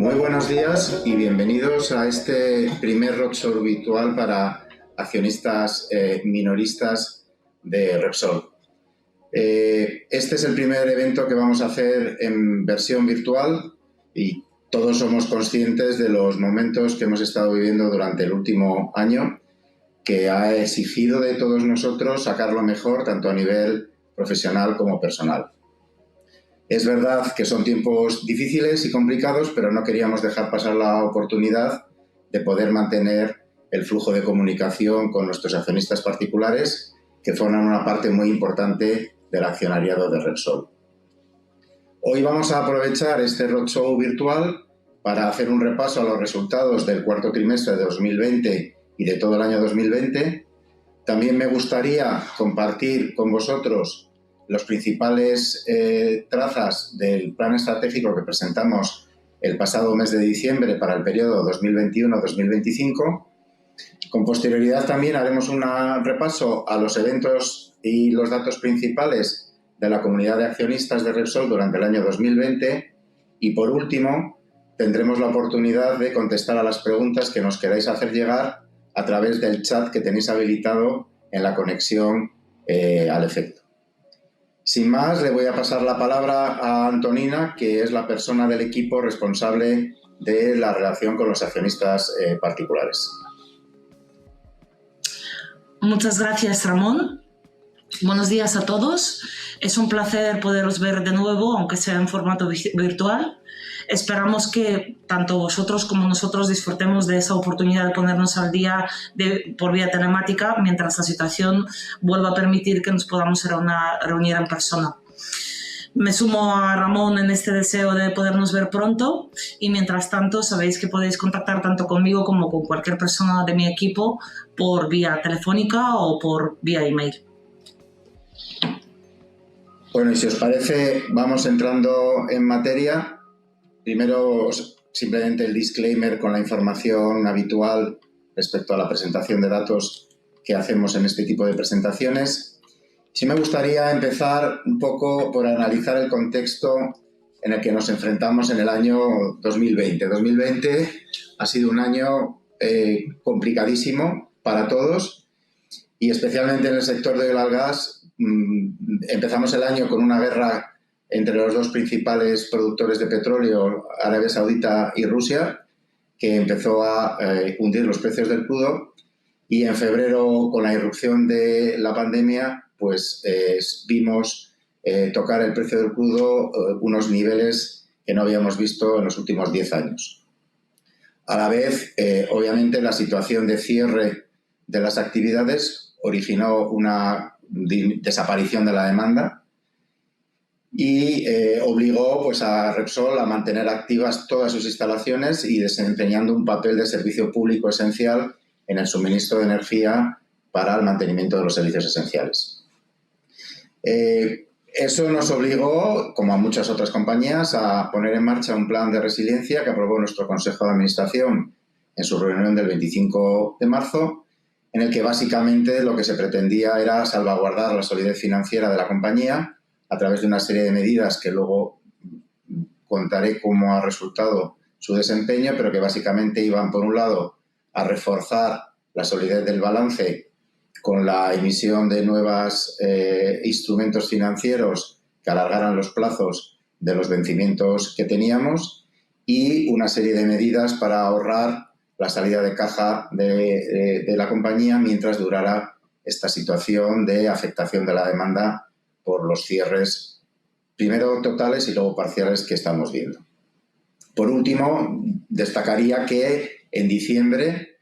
Muy buenos días y bienvenidos a este primer roadshow virtual para accionistas minoristas de Repsol. Este es el primer evento que vamos a hacer en versión virtual y todos somos conscientes de los momentos que hemos estado viviendo durante el último año, que ha exigido de todos nosotros sacar lo mejor tanto a nivel profesional como personal. Es verdad que son tiempos difíciles y complicados, pero no queríamos dejar pasar la oportunidad de poder mantener el flujo de comunicación con nuestros accionistas particulares, que forman una parte muy importante del accionariado de Repsol. Hoy vamos a aprovechar este roadshow virtual para hacer un repaso a los resultados del cuarto trimestre de 2020 y de todo el año 2020. También me gustaría compartir con vosotros los principales trazas del plan estratégico que presentamos el pasado mes de diciembre para el periodo 2021-2025. Con posterioridad también haremos un repaso a los eventos y los datos principales de la comunidad de accionistas de Repsol durante el año 2020 y, por último, tendremos la oportunidad de contestar a las preguntas que nos queráis hacer llegar a través del chat que tenéis habilitado en la conexión al efecto. Sin más, le voy a pasar la palabra a Antonina, que es la persona del equipo responsable de la relación con los accionistas particulares. Muchas gracias, Ramón. Buenos días a todos. Es un placer poderos ver de nuevo, aunque sea en formato virtual. Esperamos que tanto vosotros como nosotros disfrutemos de esa oportunidad de ponernos al día por vía telemática mientras la situación vuelva a permitir que nos podamos reunir en persona. Me sumo a Ramón en este deseo de podernos ver pronto y mientras tanto sabéis que podéis contactar tanto conmigo como con cualquier persona de mi equipo por vía telefónica o por vía email. Bueno, y si os parece, vamos entrando en materia. Primero, simplemente el disclaimer con la información habitual respecto a la presentación de datos que hacemos en este tipo de presentaciones. Sí me gustaría empezar un poco por analizar el contexto en el que nos enfrentamos en el año 2020. 2020 ha sido un año complicadísimo para todos y especialmente en el sector de oil and gas. Empezamos el año con una guerra entre los dos principales productores de petróleo, Arabia Saudita y Rusia, que empezó a hundir los precios del crudo, y en febrero, con la irrupción de la pandemia, pues vimos tocar el precio del crudo unos niveles que no habíamos visto en los últimos 10 años. A la vez, obviamente, la situación de cierre de las actividades originó una desaparición de la demanda y obligó pues, a Repsol a mantener activas todas sus instalaciones y desempeñando un papel de servicio público esencial en el suministro de energía para el mantenimiento de los servicios esenciales. Eso nos obligó, como a muchas otras compañías, a poner en marcha un plan de resiliencia que aprobó nuestro Consejo de Administración en su reunión del 25 de marzo, en el que básicamente lo que se pretendía era salvaguardar la solidez financiera de la compañía a través de una serie de medidas que luego contaré cómo ha resultado su desempeño, pero que básicamente iban, por un lado, a reforzar la solidez del balance con la emisión de nuevos instrumentos financieros que alargaran los plazos de los vencimientos que teníamos y una serie de medidas para ahorrar la salida de caja de la compañía mientras durara esta situación de afectación de la demanda por los cierres, primero totales y luego parciales que estamos viendo. Por último, destacaría que en diciembre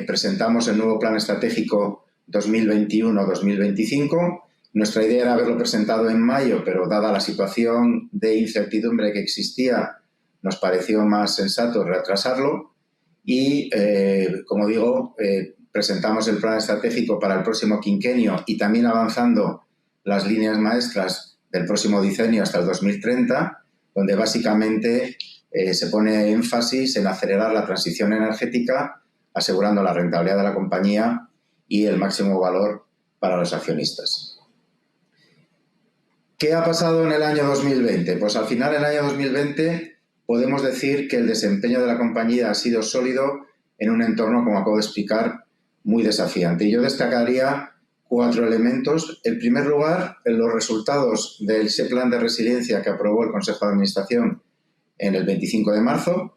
presentamos el nuevo Plan Estratégico 2021-2025. Nuestra idea era haberlo presentado en mayo, pero dada la situación de incertidumbre que existía, nos pareció más sensato retrasarlo y, como digo, presentamos el Plan Estratégico para el próximo quinquenio y también avanzando las líneas maestras del próximo diseño hasta el 2030, donde básicamente se pone énfasis en acelerar la transición energética, asegurando la rentabilidad de la compañía y el máximo valor para los accionistas. ¿Qué ha pasado en el año 2020? Pues al final, en el año 2020, podemos decir que el desempeño de la compañía ha sido sólido en un entorno, como acabo de explicar, muy desafiante. Y yo destacaría 4 elementos. En primer lugar, en los resultados de ese plan de resiliencia que aprobó el Consejo de Administración en el 25 de marzo,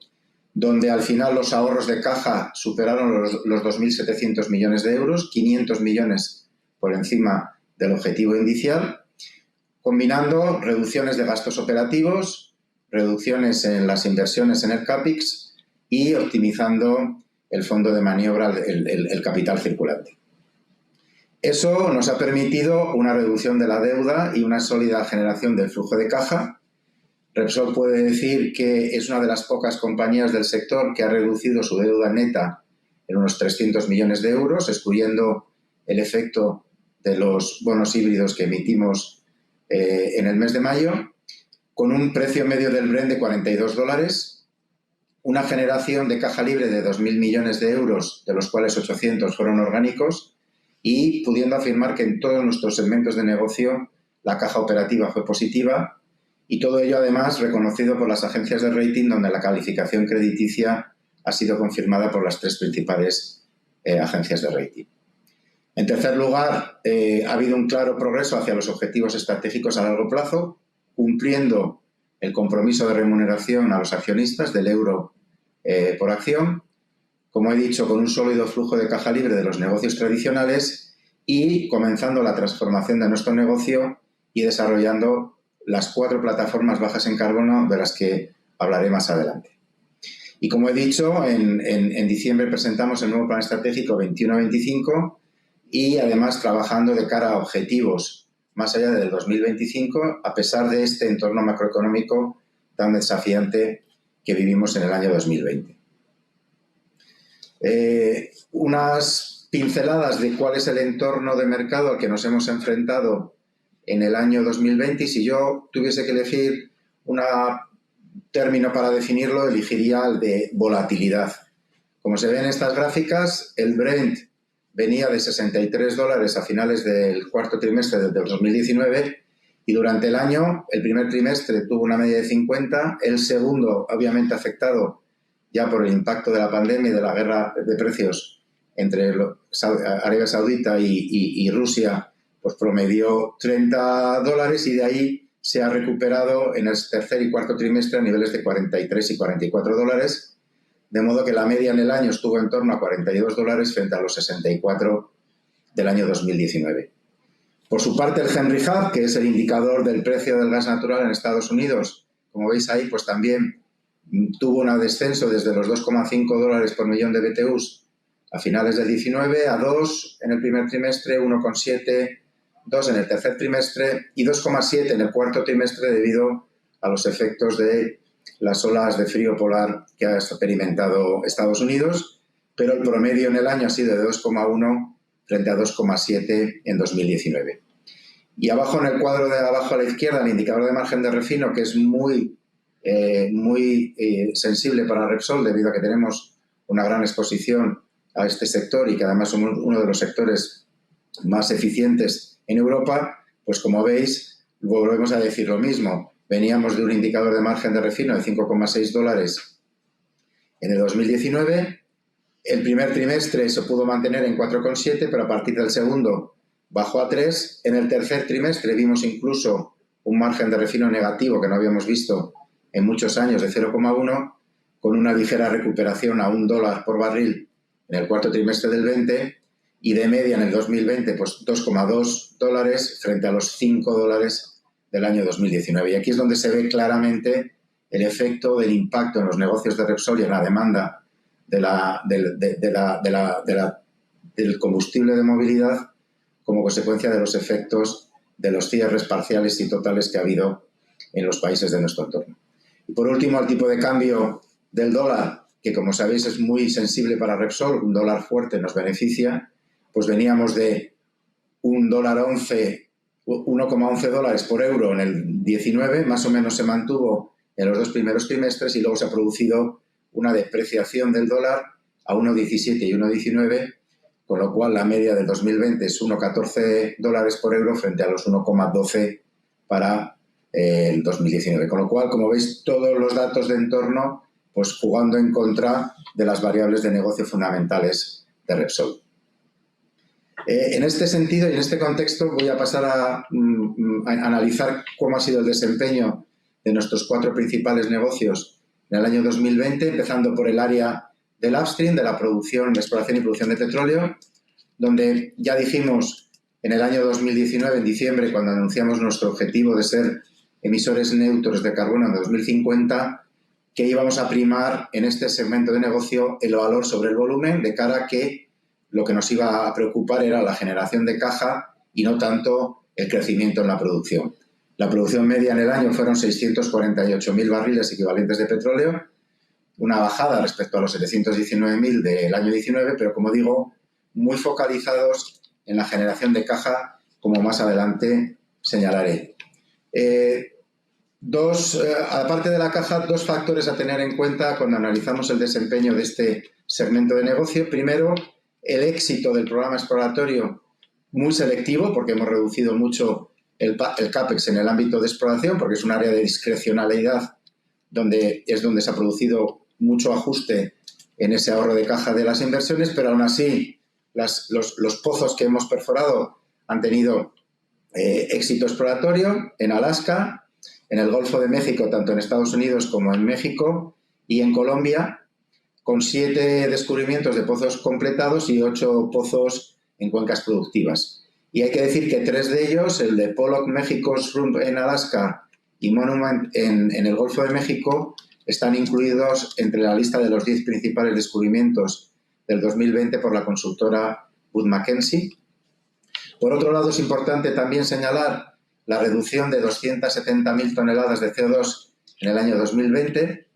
donde al final los ahorros de caja superaron los 2.700 millones de euros, 500 millones por encima del objetivo inicial, combinando reducciones de gastos operativos, reducciones en las inversiones en el CAPEX y optimizando el fondo de maniobra, el capital circulante. Eso nos ha permitido una reducción de la deuda y una sólida generación del flujo de caja. Repsol puede decir que es una de las pocas compañías del sector que ha reducido su deuda neta en unos 300 millones de euros, excluyendo el efecto de los bonos híbridos que emitimos en el mes de mayo, con un precio medio del Brent de $42, una generación de caja libre de 2.000 millones de euros, de los cuales 800 fueron orgánicos, y pudiendo afirmar que en todos nuestros segmentos de negocio la caja operativa fue positiva, y todo ello además reconocido por las agencias de rating, donde la calificación crediticia ha sido confirmada por las 3 principales agencias de rating. En tercer lugar, ha habido un claro progreso hacia los objetivos estratégicos a largo plazo, cumpliendo el compromiso de remuneración a los accionistas del euro por acción, como he dicho, con un sólido flujo de caja libre de los negocios tradicionales y comenzando la transformación de nuestro negocio y desarrollando las 4 plataformas bajas en carbono de las que hablaré más adelante. Y como he dicho, en diciembre presentamos el nuevo plan estratégico 21-25 y además trabajando de cara a objetivos más allá del 2025, a pesar de este entorno macroeconómico tan desafiante que vivimos en el año 2020. Unas pinceladas de cuál es el entorno de mercado al que nos hemos enfrentado en el año 2020, y si yo tuviese que elegir un término para definirlo, elegiría el de volatilidad. Como se ve en estas gráficas, el Brent venía de $63 a finales del cuarto trimestre del 2019 y durante el año, el primer trimestre tuvo una media de 50, el segundo obviamente afectado ya por el impacto de la pandemia y de la guerra de precios entre Arabia Saudita y Rusia, pues promedió $30 y de ahí se ha recuperado en el tercer y cuarto trimestre a niveles de 43 y $44, de modo que la media en el año estuvo en torno a $42 frente a los 64 del año 2019. Por su parte, el Henry Hub, que es el indicador del precio del gas natural en Estados Unidos, como veis ahí, pues también tuvo un descenso desde los $2,5 por millón de BTUs a finales del 19 a 2 en el primer trimestre, 1,7, 2 en el tercer trimestre y 2,7 en el cuarto trimestre debido a los efectos de las olas de frío polar que ha experimentado Estados Unidos, pero el promedio en el año ha sido de 2,1 frente a 2,7 en 2019. Y abajo, en el cuadro de abajo a la izquierda, el indicador de margen de refino, que es muy sensible para Repsol debido a que tenemos una gran exposición a este sector y que además somos uno de los sectores más eficientes en Europa, pues como veis, volvemos a decir lo mismo. Veníamos de un indicador de margen de refino de $5,6 en el 2019. El primer trimestre se pudo mantener en 4,7, pero a partir del segundo bajó a 3. En el tercer trimestre vimos incluso un margen de refino negativo que no habíamos visto en muchos años de 0,1, con una ligera recuperación a $1 por barril en el cuarto trimestre del 20 y de media en el 2020 pues $2,2 frente a los $5 del año 2019. Y aquí es donde se ve claramente el efecto del impacto en los negocios de Repsol y en la demanda del combustible de movilidad como consecuencia de los efectos de los cierres parciales y totales que ha habido en los países de nuestro entorno. Y por último, el tipo de cambio del dólar, que como sabéis es muy sensible para Repsol, un dólar fuerte nos beneficia, pues veníamos de $1,11 por euro en el 19, más o menos se mantuvo en los 2 primeros trimestres y luego se ha producido una depreciación del dólar a 1,17 y 1,19, con lo cual la media del 2020 es $1,14 por euro frente a los 1,12 para el 2019. Con lo cual, como veis, todos los datos de entorno pues jugando en contra de las variables de negocio fundamentales de Repsol. En este sentido y en este contexto voy a pasar a analizar cómo ha sido el desempeño de nuestros 4 principales negocios en el año 2020, empezando por el área del upstream, de la producción, de exploración y producción de petróleo, donde ya dijimos en el año 2019, en diciembre, cuando anunciamos nuestro objetivo de ser emisores neutros de carbono en 2050, que íbamos a primar en este segmento de negocio el valor sobre el volumen, de cara a que lo que nos iba a preocupar era la generación de caja y no tanto el crecimiento en la producción. La producción media en el año fueron 648.000 barriles equivalentes de petróleo, una bajada respecto a los 719.000 del año 19, pero como digo, muy focalizados en la generación de caja, como más adelante señalaré. Aparte de la caja, 2 factores a tener en cuenta cuando analizamos el desempeño de este segmento de negocio. Primero, el éxito del programa exploratorio muy selectivo, porque hemos reducido mucho el CAPEX en el ámbito de exploración, porque es un área de discrecionalidad donde se ha producido mucho ajuste en ese ahorro de caja de las inversiones, pero aún así los pozos que hemos perforado han tenido éxito exploratorio en Alaska, en el Golfo de México, tanto en Estados Unidos como en México y en Colombia, con 7 descubrimientos de pozos completados y 8 pozos en cuencas productivas. Y hay que decir que 3 de ellos, el de Pollock México Shrimp en Alaska y Monument en el Golfo de México, están incluidos entre la lista de los 10 principales descubrimientos del 2020 por la consultora Wood Mackenzie. Por otro lado, es importante también señalar la reducción de 270.000 toneladas de CO2 en el año 2020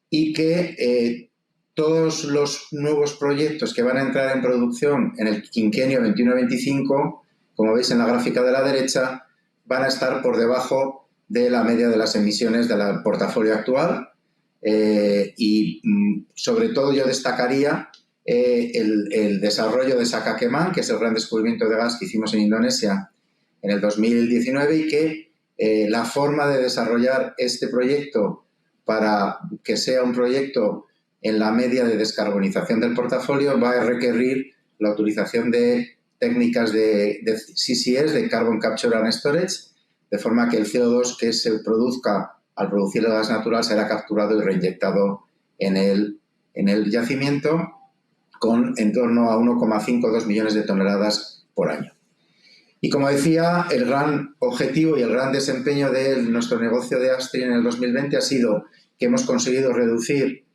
y que todos los nuevos proyectos que van a entrar en producción en el quinquenio 21-25, como veis en la gráfica de la derecha, van a estar por debajo de la media de las emisiones del portafolio actual y sobre todo yo destacaría el desarrollo de Sakakemang, que es el gran descubrimiento de gas que hicimos en Indonesia en el 2019 y que la forma de desarrollar este proyecto para que sea un proyecto en la media de descarbonización del portafolio va a requerir la utilización de técnicas de CCS, de Carbon Capture and Storage, de forma que el CO2 que se produzca al producir el gas natural será capturado y reinyectado en el yacimiento con en torno a 1,5-2 millones de toneladas por año. Y como decía, el gran objetivo y el gran desempeño de nuestro negocio de upstream en el 2020 ha sido que hemos conseguido reducir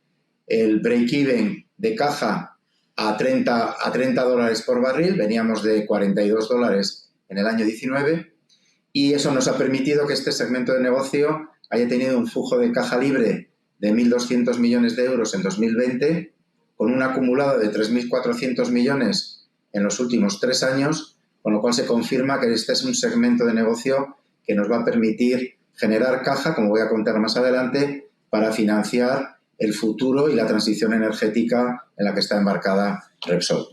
el break-even de caja a $30 por barril, veníamos de $42 en el año 19, y eso nos ha permitido que este segmento de negocio haya tenido un flujo de caja libre de 1.200 millones de euros en 2020, con un acumulado de 3.400 millones en los últimos 3 años, con lo cual se confirma que este es un segmento de negocio que nos va a permitir generar caja, como voy a contar más adelante, para financiar el futuro y la transición energética en la que está embarcada Repsol.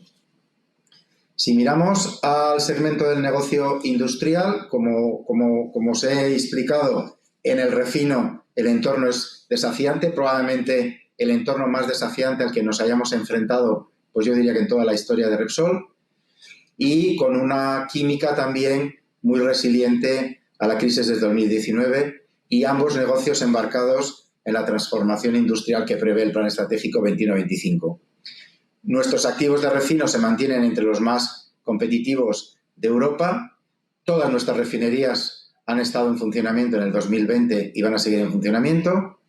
Si miramos al segmento del negocio industrial, como os he explicado, en el refino el entorno es desafiante, probablemente el entorno más desafiante al que nos hayamos enfrentado, pues yo diría que en toda la historia de Repsol, y con una química también muy resiliente a la crisis del 2019 y ambos negocios embarcados en la transformación industrial que prevé el Plan Estratégico 21-25. Nuestros activos de refino se mantienen entre los más competitivos de Europa. Todas nuestras refinerías han estado en funcionamiento en el 2020 y van a seguir en funcionamiento.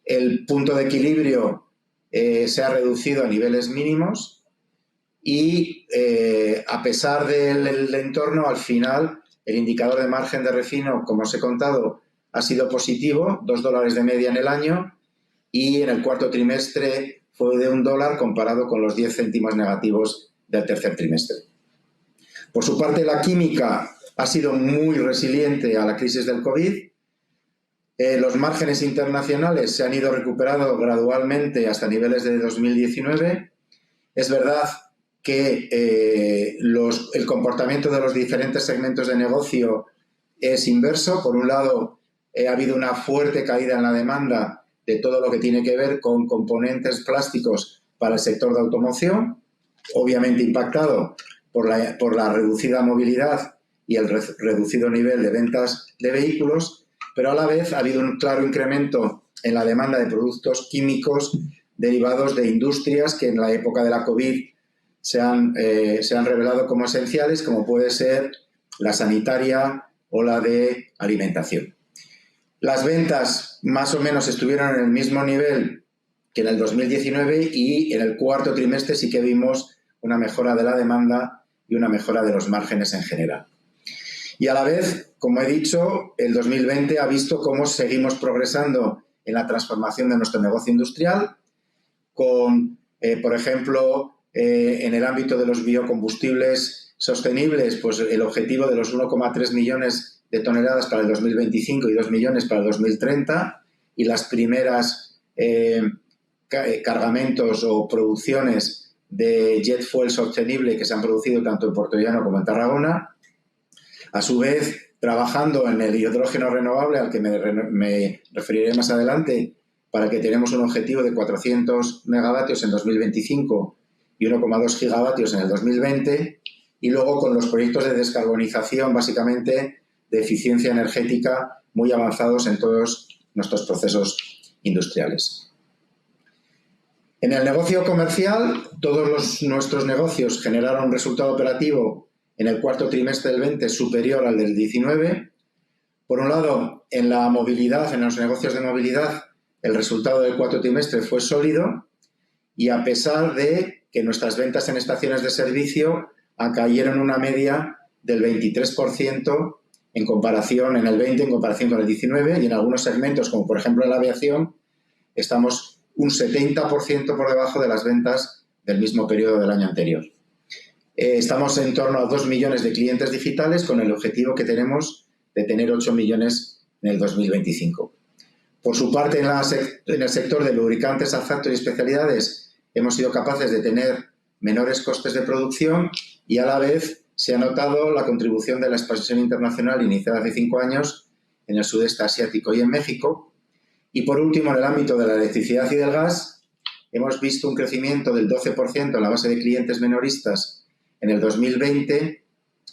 El punto de equilibrio se ha reducido a niveles mínimos y a pesar del entorno, al final el indicador de margen de refino, como os he contado, ha sido positivo, $2 de media en el año, y en el cuarto trimestre fue de $1 comparado con los 10 céntimos negativos del tercer trimestre. Por su parte, la química ha sido muy resiliente a la crisis del COVID. Los márgenes internacionales se han ido recuperando gradualmente hasta niveles de 2019. Es verdad que el comportamiento de los diferentes segmentos de negocio es inverso. Por un lado, ha habido una fuerte caída en la demanda de todo lo que tiene que ver con componentes plásticos para el sector de automoción, obviamente impactado por la reducida movilidad y el reducido nivel de ventas de vehículos, pero a la vez ha habido un claro incremento en la demanda de productos químicos derivados de industrias que en la época de la COVID se han revelado como esenciales, como puede ser la sanitaria o la de alimentación. Las ventas más o menos estuvieron en el mismo nivel que en el 2019 y en el cuarto trimestre sí que vimos una mejora de la demanda y una mejora de los márgenes en general. Y a la vez, como he dicho, el 2020 ha visto cómo seguimos progresando en la transformación de nuestro negocio industrial con, por ejemplo, en el ámbito de los biocombustibles sostenibles, pues el objetivo de los 1,3 millones de toneladas para el 2025 y 2 millones para el 2030 y las primeras cargamentos o producciones de jet fuel sostenible que se han producido tanto en Puertollano como en Tarragona. A su vez, trabajando en el hidrógeno renovable, al que me referiré más adelante, para que tenemos un objetivo de 400 megavatios en 2025 y 1,2 gigavatios en el 2020, y luego con los proyectos de descarbonización, básicamente de eficiencia energética, muy avanzados en todos nuestros procesos industriales. En el negocio comercial, todos nuestros negocios generaron un resultado operativo en el cuarto trimestre del 20 superior al del 19. Por un lado, en la movilidad, en los negocios de movilidad, el resultado del cuarto trimestre fue sólido y a pesar de que nuestras ventas en estaciones de servicio cayeron una media del 23% en comparación en el 20, en comparación con el 19, y en algunos segmentos, como por ejemplo en la aviación, estamos un 70% por debajo de las ventas del mismo periodo del año anterior. Estamos en torno a 2 millones de clientes digitales con el objetivo que tenemos de tener 8 millones en el 2025. Por su parte, en el sector de lubricantes, asfalto y especialidades, hemos sido capaces de tener menores costes de producción y a la vez se ha notado la contribución de la expansión internacional iniciada hace 5 años en el sudeste asiático y en México. Y por último, en el ámbito de la electricidad y del gas, hemos visto un crecimiento del 12% en la base de clientes minoristas en el 2020,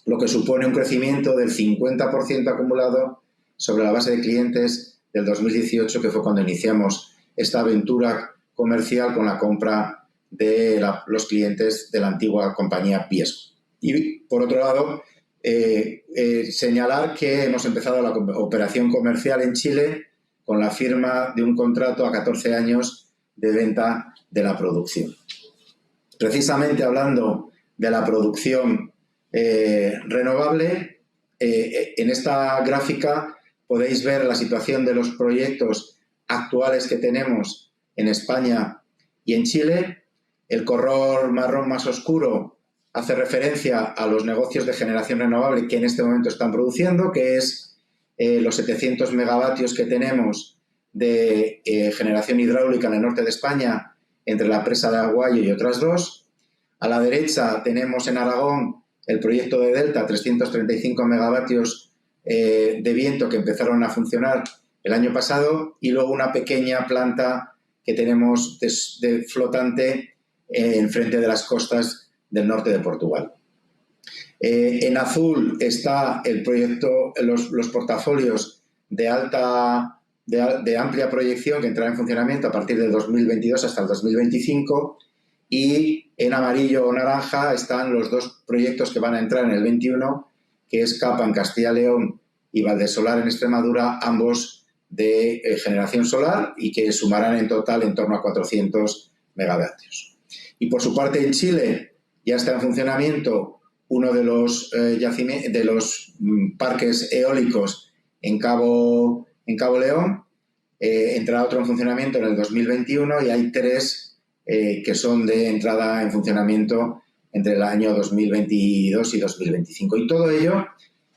lo que supone un crecimiento del 50% acumulado sobre la base de clientes del 2018, que fue cuando iniciamos esta aventura comercial con la compra de los clientes de la antigua compañía Piesco. Y, por otro lado, señalar que hemos empezado la operación comercial en Chile con la firma de un contrato a 14 años de venta de la producción. Precisamente hablando de la producción renovable, en esta gráfica podéis ver la situación de los proyectos actuales que tenemos en España y en Chile. El color marrón más oscuro hace referencia a los negocios de generación renovable que en este momento están produciendo, que es los 700 megavatios que tenemos de generación hidráulica en el norte de España entre la presa de Aguayo y otras dos. A la derecha tenemos en Aragón el proyecto de Delta, 335 megavatios de viento que empezaron a funcionar el año pasado, y luego una pequeña planta que tenemos de flotante enfrente de las costas del norte de Portugal. En azul está el proyecto, los portafolios de amplia proyección que entrará en funcionamiento a partir del 2022 hasta el 2025, y en amarillo o naranja están los dos proyectos que van a entrar en el 21, que es Capa en Castilla y León y Valdesolar en Extremadura, ambos de generación solar y que sumarán en total en torno a 400 megavatios. Y por su parte en Chile ya está en funcionamiento uno de los parques eólicos en Cabo León, entrará otro en funcionamiento en el 2021 y hay 3 que son de entrada en funcionamiento entre el año 2022 y 2025. Y todo ello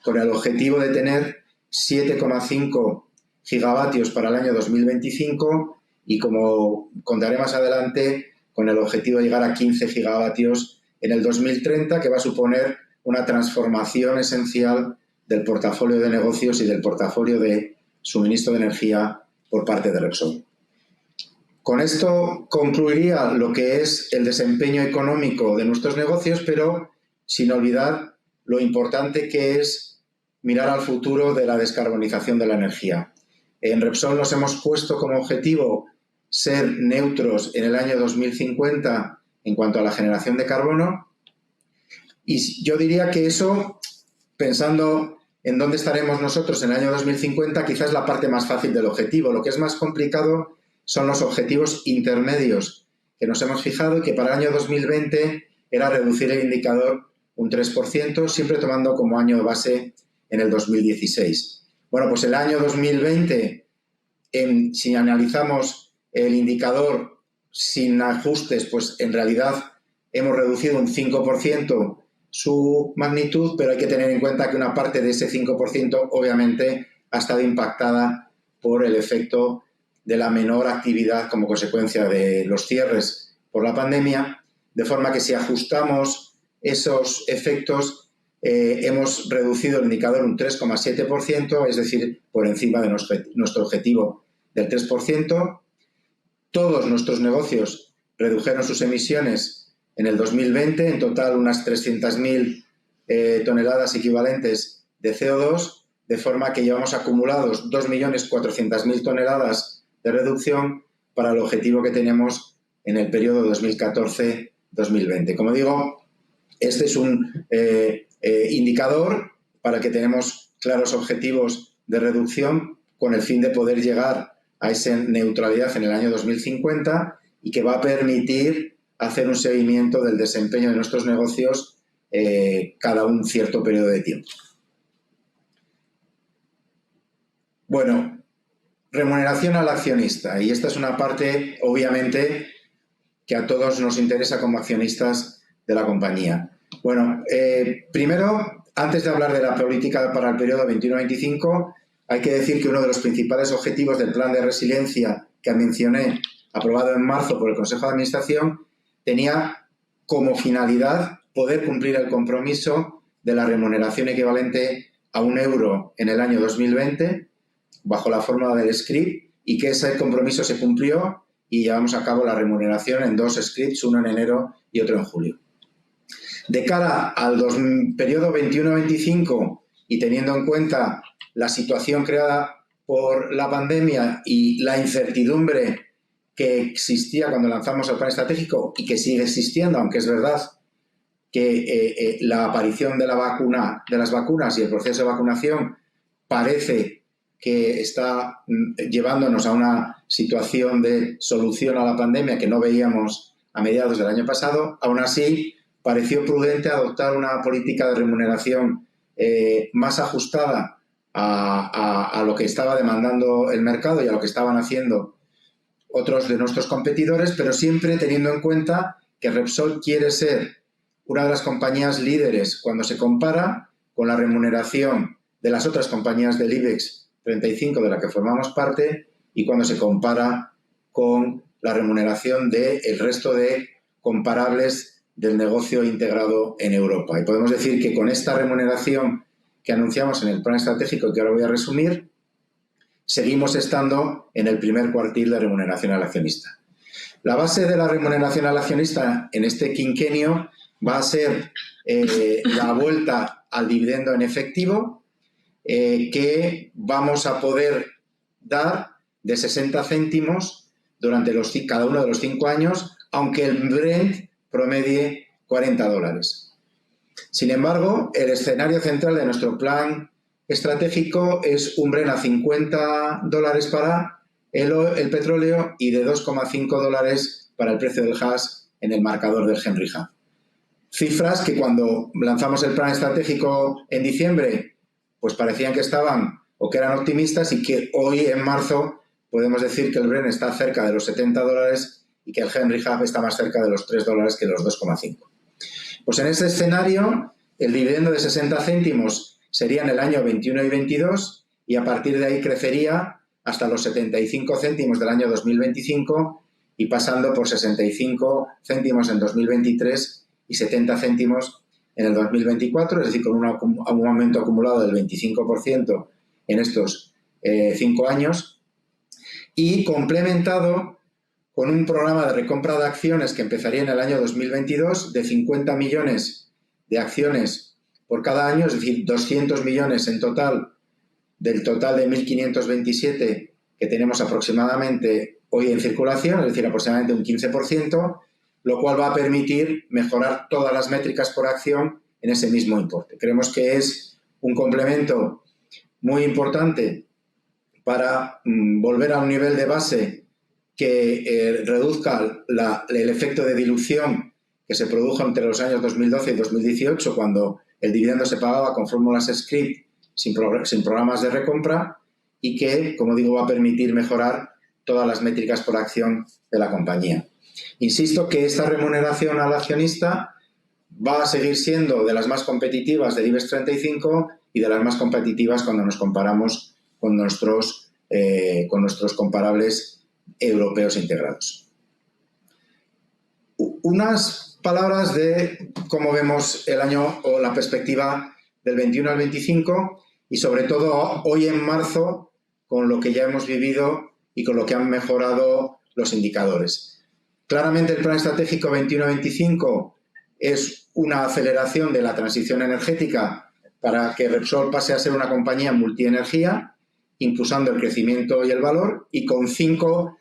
con el objetivo de tener 7,5 gigavatios para el año 2025 y, como contaré más adelante, con el objetivo de llegar a 15 gigavatios en el 2030, que va a suponer una transformación esencial del portafolio de negocios y del portafolio de suministro de energía por parte de Repsol. Con esto concluiría lo que es el desempeño económico de nuestros negocios, pero sin olvidar lo importante que es mirar al futuro de la descarbonización de la energía. En Repsol nos hemos puesto como objetivo ser neutros en el año 2050 en cuanto a la generación de carbono, y yo diría que eso, pensando en dónde estaremos nosotros en el año 2050, quizás es la parte más fácil del objetivo. Lo que es más complicado son los objetivos intermedios que nos hemos fijado y que para el año 2020 era reducir el indicador un 3%, siempre tomando como año de base en el 2016. Bueno, pues el año 2020, si analizamos el indicador sin ajustes, pues en realidad hemos reducido un 5% su magnitud, pero hay que tener en cuenta que una parte de ese 5% obviamente ha estado impactada por el efecto de la menor actividad como consecuencia de los cierres por la pandemia, de forma que si ajustamos esos efectos hemos reducido el indicador un 3,7%, es decir, por encima de nuestro objetivo del 3%. Todos nuestros negocios redujeron sus emisiones en el 2020, en total unas 300.000 toneladas equivalentes de CO2, de forma que llevamos acumulados 2.400.000 toneladas de reducción para el objetivo que tenemos en el periodo 2014-2020. Como digo, este es un indicador para que tenemos claros objetivos de reducción con el fin de poder llegar a esa neutralidad en el año 2050 y que va a permitir hacer un seguimiento del desempeño de nuestros negocios cada un cierto periodo de tiempo. Bueno, remuneración al accionista. Y esta es una parte, obviamente, que a todos nos interesa como accionistas de la compañía. Bueno, primero, antes de hablar de la política para el periodo 21-25, hay que decir que uno de los principales objetivos del plan de resiliencia que mencioné, aprobado en marzo por el Consejo de Administración, tenía como finalidad poder cumplir el compromiso de la remuneración equivalente a €1 en el año 2020, bajo la fórmula del scrip, y que ese compromiso se cumplió y llevamos a cabo la remuneración en 2 scrips, uno en enero y otro en julio. De cara al periodo 21-25 y teniendo en cuenta la situación creada por la pandemia y la incertidumbre que existía cuando lanzamos el plan estratégico y que sigue existiendo, aunque es verdad que la aparición de las vacunas y el proceso de vacunación parece que está llevándonos a una situación de solución a la pandemia que no veíamos a mediados del año pasado, aún así pareció prudente adoptar una política de remuneración más ajustada a lo que estaba demandando el mercado y a lo que estaban haciendo otros de nuestros competidores, pero siempre teniendo en cuenta que Repsol quiere ser una de las compañías líderes cuando se compara con la remuneración de las otras compañías del IBEX 35 de la que formamos parte y cuando se compara con la remuneración del resto de comparables del negocio integrado en Europa. Y podemos decir que con esta remuneración que anunciamos en el plan estratégico, que ahora voy a resumir, seguimos estando en el primer cuartil de remuneración al accionista. La base de la remuneración al accionista en este quinquenio va a ser la vuelta al dividendo en efectivo que vamos a poder dar de 60 céntimos durante cada uno de los 5 años, aunque el Brent promedie $40. Sin embargo, el escenario central de nuestro plan estratégico es un Brent a $50 para el petróleo y de $2,5 para el precio del gas en el marcador del Henry Hub. Cifras que cuando lanzamos el plan estratégico en diciembre, pues parecían que estaban o que eran optimistas y que hoy en marzo podemos decir que el Brent está cerca de los $70 y que el Henry Hub está más cerca de los $3 que los 2,5. Pues en este escenario, el dividendo de 60 céntimos sería en el año 21 y 22 y a partir de ahí crecería hasta los 75 céntimos del año 2025 y pasando por 65 céntimos en 2023 y 70 céntimos en el 2024, es decir, con un aumento acumulado del 25% en estos 5 años, y complementado con un programa de recompra de acciones que empezaría en el año 2022 de 50 millones de acciones por cada año, es decir, 200 millones en total, del total de 1.527 que tenemos aproximadamente hoy en circulación, es decir, aproximadamente un 15%, lo cual va a permitir mejorar todas las métricas por acción en ese mismo importe. Creemos que es un complemento muy importante para volver a un nivel de base que reduzca el efecto de dilución que se produjo entre los años 2012 y 2018, cuando el dividendo se pagaba con fórmulas scrip sin programas de recompra, y que, como digo, va a permitir mejorar todas las métricas por acción de la compañía. Insisto que esta remuneración al accionista va a seguir siendo de las más competitivas del IBEX 35 y de las más competitivas cuando nos comparamos con nuestros comparables europeos integrados. Unas palabras de cómo vemos el año o la perspectiva del 21 al 25 y sobre todo hoy en marzo con lo que ya hemos vivido y con lo que han mejorado los indicadores. Claramente el plan estratégico 21-25 es una aceleración de la transición energética para que Repsol pase a ser una compañía multienergía, impulsando el crecimiento y el valor, y con 5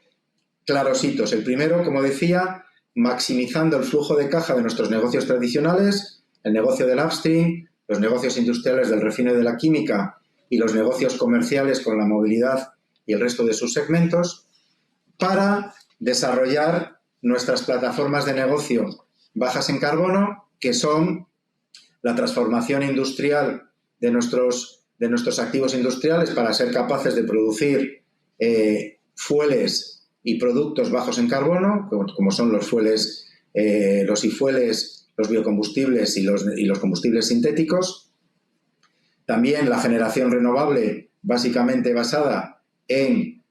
claros hitos. El primero, como decía, maximizando el flujo de caja de nuestros negocios tradicionales, el negocio del upstream, los negocios industriales del refino y de la química y los negocios comerciales con la movilidad y el resto de sus segmentos, para desarrollar nuestras plataformas de negocio bajas en carbono, que son la transformación industrial de nuestros activos industriales para ser capaces de producir fueles y productos bajos en carbono, como son los fueles, los e-fueles, los biocombustibles y los combustibles sintéticos. También la generación renovable, básicamente basada en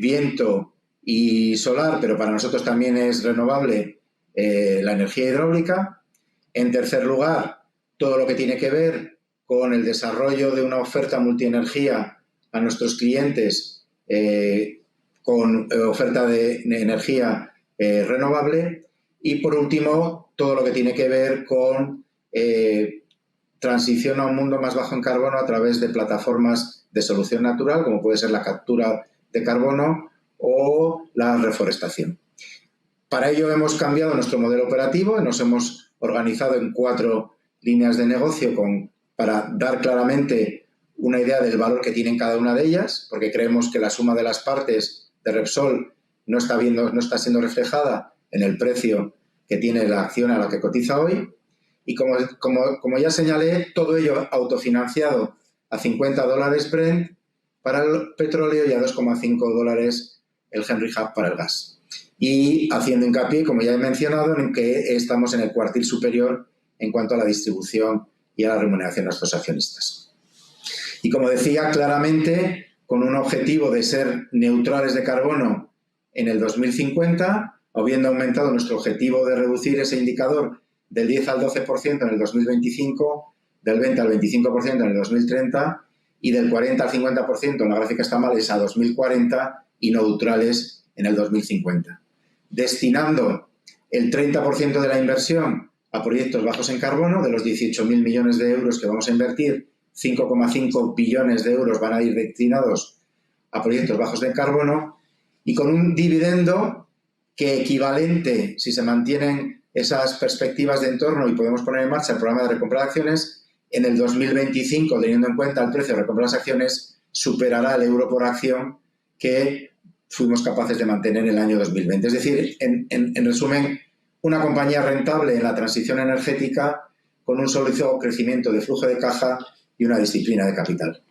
viento y solar, pero para nosotros también es renovable la energía hidráulica. En tercer lugar, todo lo que tiene que ver con el desarrollo de una oferta multienergía a nuestros clientes con oferta de energía renovable. Y por último, todo lo que tiene que ver con transición a un mundo más bajo en carbono a través de plataformas de solución natural, como puede ser la captura de carbono o la reforestación. Para ello hemos cambiado nuestro modelo operativo y nos hemos organizado en 4 líneas de negocio para dar claramente una idea del valor que tienen cada una de ellas, porque creemos que la suma de las partes de Repsol no está siendo reflejada en el precio que tiene la acción a la que cotiza hoy. Y como ya señalé, todo ello autofinanciado a $50 Brent para el petróleo y a $2,5 el Henry Hub para el gas. Y haciendo hincapié, como ya he mencionado, en que estamos en el cuartil superior en cuanto a la distribución y a la remuneración a nuestros accionistas. Y como decía, claramente, con un objetivo de ser neutrales de carbono en el 2050, habiendo aumentado nuestro objetivo de reducir ese indicador del 10 al 12% en el 2025, del 20 al 25% en el 2030 y del 40 al 50%, en la gráfica está mal, es a 2040 y neutrales en el 2050. Destinando el 30% de la inversión a proyectos bajos en carbono, de los 18.000 millones de euros que vamos a invertir, 5,5 billones de euros van a ir destinados a proyectos bajos en carbono, y con un dividendo que equivalente, si se mantienen esas perspectivas de entorno y podemos poner en marcha el programa de recompra de acciones, en el 2025, teniendo en cuenta el precio de recompra de las acciones, superará el euro por acción que fuimos capaces de mantener en el año 2020. Es decir, en resumen, una compañía rentable en la transición energética con un sólido crecimiento de flujo de caja y una disciplina de capital.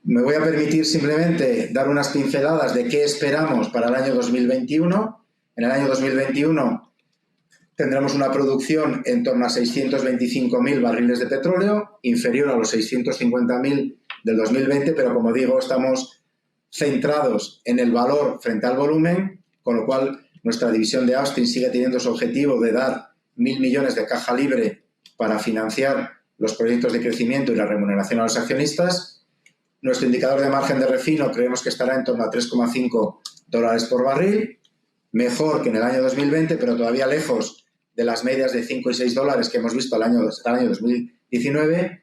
Me voy a permitir simplemente dar unas pinceladas de qué esperamos para el año 2021. En el año 2021 tendremos una producción en torno a 625.000 barriles de petróleo, inferior a los 650.000 del 2020, pero como digo, estamos centrados en el valor frente al volumen, con lo cual nuestra división de Austin sigue teniendo su objetivo de dar 1.000 millones de caja libre para financiar los proyectos de crecimiento y la remuneración a los accionistas. Nuestro indicador de margen de refino creemos que estará en torno a $3,5 por barril, mejor que en el año 2020, pero todavía lejos de las medias de 5 y 6 dólares que hemos visto hasta el año 2019.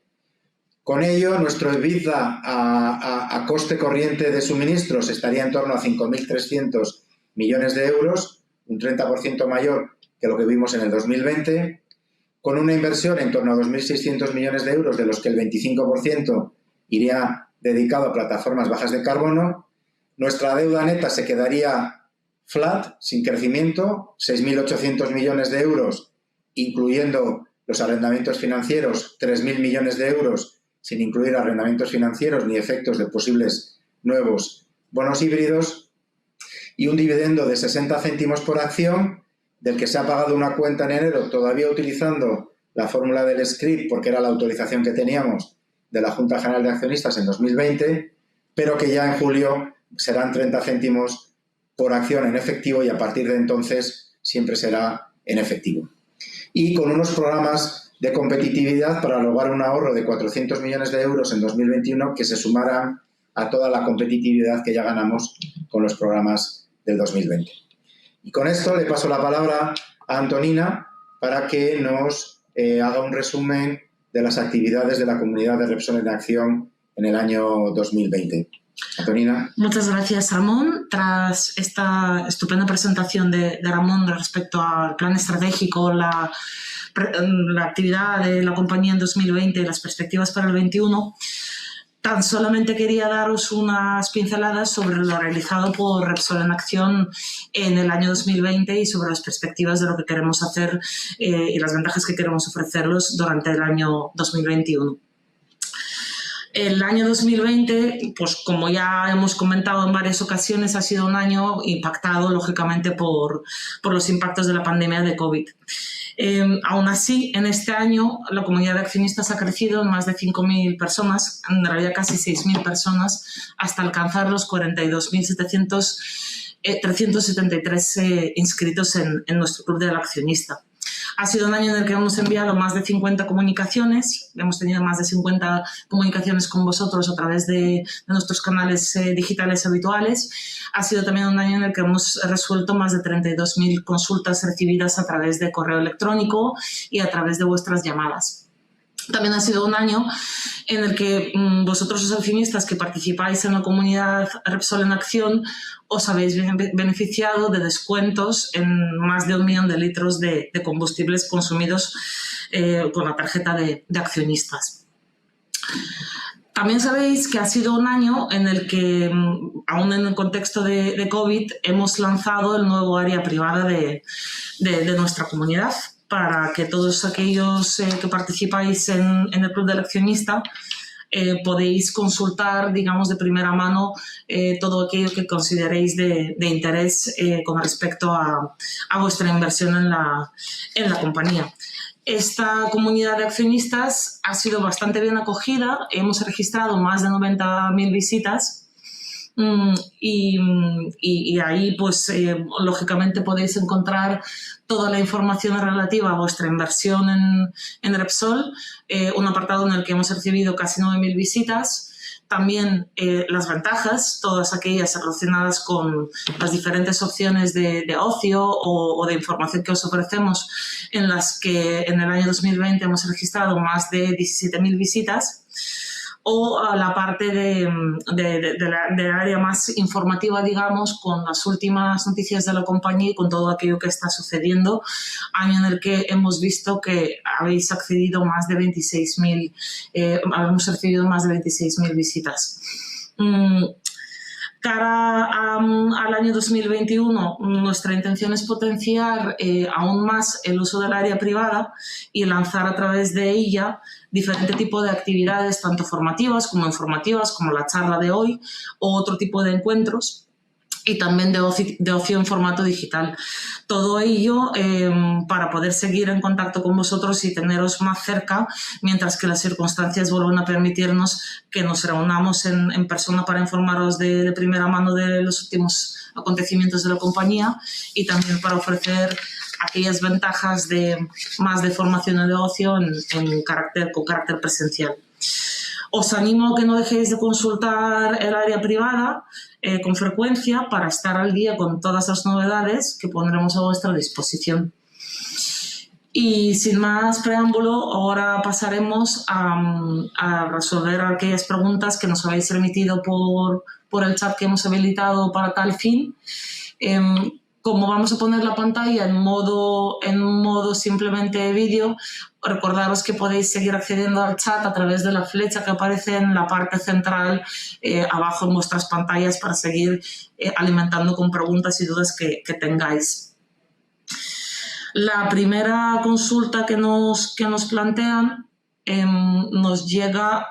Con ello, nuestro EBITDA a coste corriente de suministros estaría en torno a 5.300 millones de euros, un 30% mayor que lo que vimos en el 2020, con una inversión en torno a 2.600 millones de euros, de los que el 25% iría dedicado a plataformas bajas de carbono. Nuestra deuda neta se quedaría flat, sin crecimiento, 6.800 millones de euros, incluyendo los arrendamientos financieros, 3.000 millones de euros, sin incluir arrendamientos financieros ni efectos de posibles nuevos bonos híbridos, y un dividendo de 60 céntimos por acción, del que se ha pagado una cuenta en enero, todavía utilizando la fórmula del scrip, porque era la autorización que teníamos de la Junta General de Accionistas en 2020, pero que ya en julio serán 30 céntimos por acción en efectivo, y a partir de entonces siempre será en efectivo. Y con unos programas de competitividad para lograr un ahorro de 400 millones de euros en 2021 que se sumarán a toda la competitividad que ya ganamos con los programas del 2020. Y con esto le paso la palabra a Antonina para que nos haga un resumen de las actividades de la comunidad de Repsol en Acción en el año 2020. Antonina. Muchas gracias, Ramón. Tras esta estupenda presentación de Ramón respecto al plan estratégico, la actividad de la compañía en 2020 y las perspectivas para el 2021, tan solamente quería daros unas pinceladas sobre lo realizado por Repsol en Acción en el año 2020 y sobre las perspectivas de lo que queremos hacer y las ventajas que queremos ofrecerlos durante el año 2021. El año 2020, pues como ya hemos comentado en varias ocasiones, ha sido un año impactado, lógicamente, por los impactos de la pandemia de COVID. Aún así, en este año la comunidad de accionistas ha crecido en más de 5.000 personas, en realidad casi 6.000 personas, hasta alcanzar los 42.373 inscritos en nuestro club del accionista. Ha sido un año en el que hemos enviado más de 50 comunicaciones, hemos tenido más de 50 comunicaciones con vosotros a través de nuestros canales digitales habituales. Ha sido también un año en el que hemos resuelto más de 32.000 consultas recibidas a través de correo electrónico y a través de vuestras llamadas. También ha sido un año en el que vosotros, los accionistas que participáis en la comunidad Repsol en Acción, os habéis beneficiado de descuentos en más de 1 millón de litros de combustibles consumidos con la tarjeta de accionistas. También sabéis que ha sido un año en el que, aún en el contexto de COVID, hemos lanzado el nuevo área privada de nuestra comunidad, para que todos aquellos que participáis en el Club del Accionista podéis consultar, digamos, de primera mano todo aquello que consideréis de interés con respecto a vuestra inversión en la compañía. Esta comunidad de accionistas ha sido bastante bien acogida, hemos registrado más de 90.000 visitas. Y ahí, pues, lógicamente podéis encontrar toda la información relativa a vuestra inversión en Repsol, un apartado en el que hemos recibido casi 9.000 visitas. También las ventajas, todas aquellas relacionadas con las diferentes opciones de ocio o de información que os ofrecemos, en las que en el año 2020 hemos registrado más de 17.000 visitas. O a la parte de área más informativa, digamos, con las últimas noticias de la compañía y con todo aquello que está sucediendo, año en el que hemos visto que habéis accedido más de 26.000, hemos recibido más de 26.000 visitas. Cara al año 2021, nuestra intención es potenciar aún más el uso del área privada y lanzar a través de ella diferente tipo de actividades, tanto formativas como informativas, como la charla de hoy, o otro tipo de encuentros, y también de ocio en formato digital. Todo ello para poder seguir en contacto con vosotros y teneros más cerca, mientras que las circunstancias vuelvan a permitirnos que nos reunamos en persona para informaros de primera mano de los últimos acontecimientos de la compañía, y también para ofrecer aquellas ventajas más de formación y de ocio con carácter presencial. Os animo a que no dejéis de consultar el área privada con frecuencia para estar al día con todas las novedades que pondremos a vuestra disposición. Y sin más preámbulo, ahora pasaremos a resolver aquellas preguntas que nos habéis remitido por el chat que hemos habilitado para tal fin. Como vamos a poner la pantalla en modo simplemente vídeo, recordaros que podéis seguir accediendo al chat a través de la flecha que aparece en la parte central abajo en vuestras pantallas para seguir alimentando con preguntas y dudas que tengáis. La primera consulta que nos plantean nos llega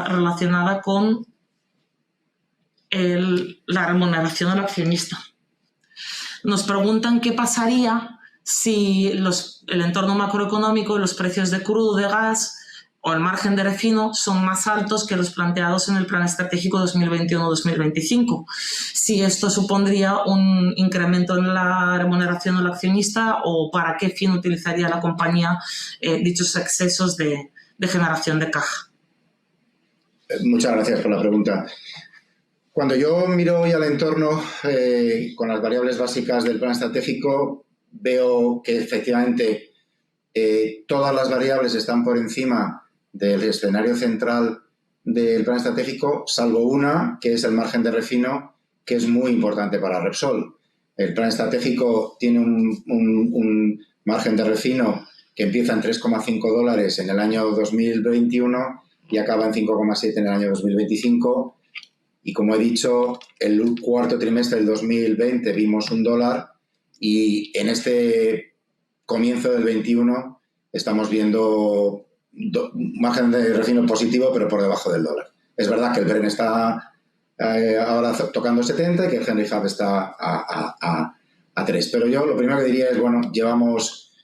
relacionada con la remuneración al accionista. Nos preguntan qué pasaría si el entorno macroeconómico y los precios de crudo, de gas o el margen de refino son más altos que los planteados en el Plan Estratégico 2021-2025. Si esto supondría un incremento en la remuneración al accionista o para qué fin utilizaría la compañía dichos excesos de generación de caja. Muchas gracias por la pregunta. Cuando yo miro hoy al entorno con las variables básicas del plan estratégico, veo que efectivamente todas las variables están por encima del escenario central del plan estratégico, salvo una, que es el margen de refino, que es muy importante para Repsol. El plan estratégico tiene un margen de refino que empieza en $3,5 en el año 2021 y acaba en 5,7 en el año 2025. Y como he dicho, el cuarto trimestre del 2020 vimos $1 y en este comienzo del 21 estamos viendo margen de refino positivo, pero por debajo del dólar. Es verdad que el Brent está ahora tocando 70 y que el Henry Hub está a 3. Pero yo lo primero que diría es, bueno, llevamos